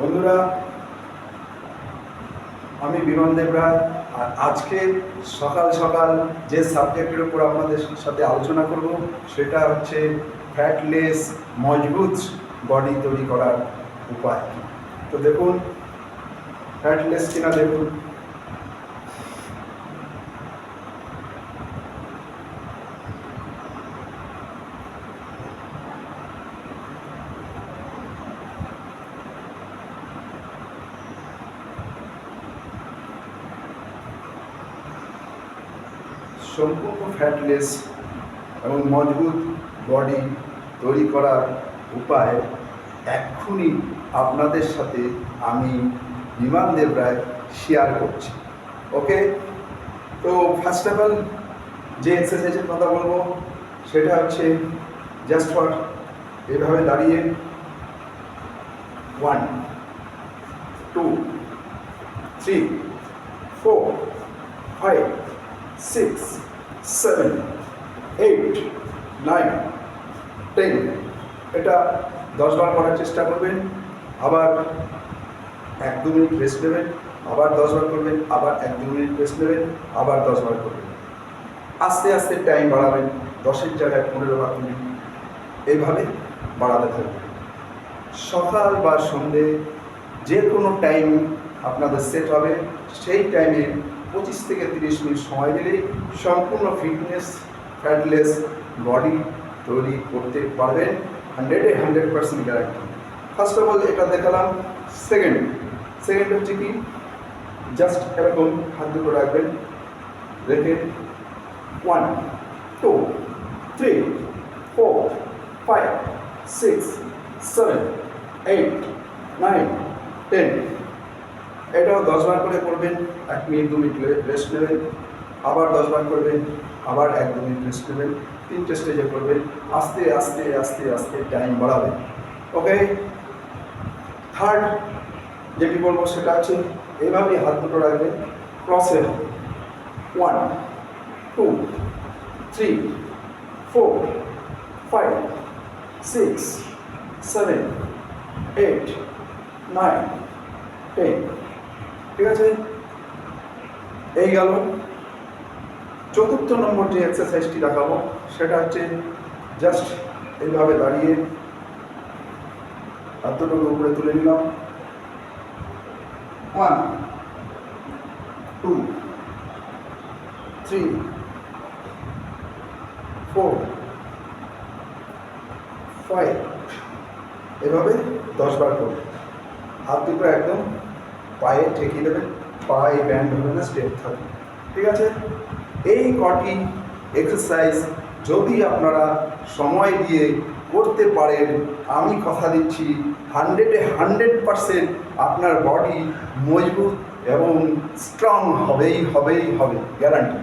বন্ধুরা, আমি বিমান দেব রায়। আর আজকে সকাল সকাল যে সাবজেক্টের উপর আপনাদের সাথে আলোচনা করব সেটা হচ্ছে ফ্যাটলেস মজবুত বডি তৈরি করার উপায়। তো দেখুন, ফ্যাটলেস কিনা দেখুন। সম্পূর্ণ ফ্যাটলেস এবং মজবুত বডি তৈরি করার উপায় এক্ষুনি আপনাদের সাথে আমি বিমান দেব রায় শেয়ার করছি। ওকে, তো ফার্স্ট অফ অল যে এক্সারসাইজের কথা বলবো সেটা হচ্ছে জাস্ট ফর এভাবে দাঁড়িয়ে 1 2 3 4 5 6 7 8 9 10 এটা 10 বার করার চেষ্টা করবেন। আবার 1-2 মিনিট রেস্ট নেবেন, আবার 10 বার করবেন, আবার 1-2 মিনিট রেস্ট নেবেন, আবার 10 বার করবেন। আস্তে আস্তে টাইম বাড়াবেন, 10-এর জায়গায় 15 বা 20 এইভাবে বাড়াতে থাকবেন। সকাল বা সন্ধে যে কোনো টাইম আপনাদের সেট হবে, সেই টাইমে 25 থেকে 30 মিনিট সময় দিলেই সম্পূর্ণ ফিটনেস ফ্যাটলেস বডি তৈরি করতে পারবেন। 100% গ্যারান্টি। ফার্স্ট অফ অল এটা দেখালাম। সেকেন্ড হচ্ছে কি, জাস্ট এরকম হাত দুটো রাখবেন, রেখে 1 2 3 4 5 6 7 8 9 10 এটাও 10 বার করে করবেন। 1 মিনিট 2 মিনিট রেস্ট নেবেন, আবার 10 বার করবেন, আবার 1-2 মিনিট রেস্ট নেবেন। 3টে স্টেজে করবেন। আস্তে আস্তে আস্তে আস্তে টাইম বাড়াবেন। ওকে, থার্ড যেটি বলবো সেটা হচ্ছে এইভাবেই হাত দুটো রাখবেন, ক্রসে 1 2 3 4 5 6 7 8 9 10। ঠিক আছে, এই গেল। চতুর্থ নম্বর যে এক্সারসাইজটি দেখাবো সেটা হচ্ছে জাস্ট এইভাবে দাঁড়িয়ে হাত দুটোকে উপরে তুলে নিলাম, 1 2 3 4 5 এভাবে 10 বার করুন। হাত দুটো একদম পায়ে ঠেকিয়ে দেবেন, পায়ে ব্যান্ড হবে না, স্টেপ থাকবে। ঠিক আছে, এই কটি এক্সারসাইজ যদি আপনারা সময় দিয়ে করতে পারেন, আমি কথা দিচ্ছি 100% আপনার বডি মজবুত এবং স্ট্রং হবে, গ্যারান্টি।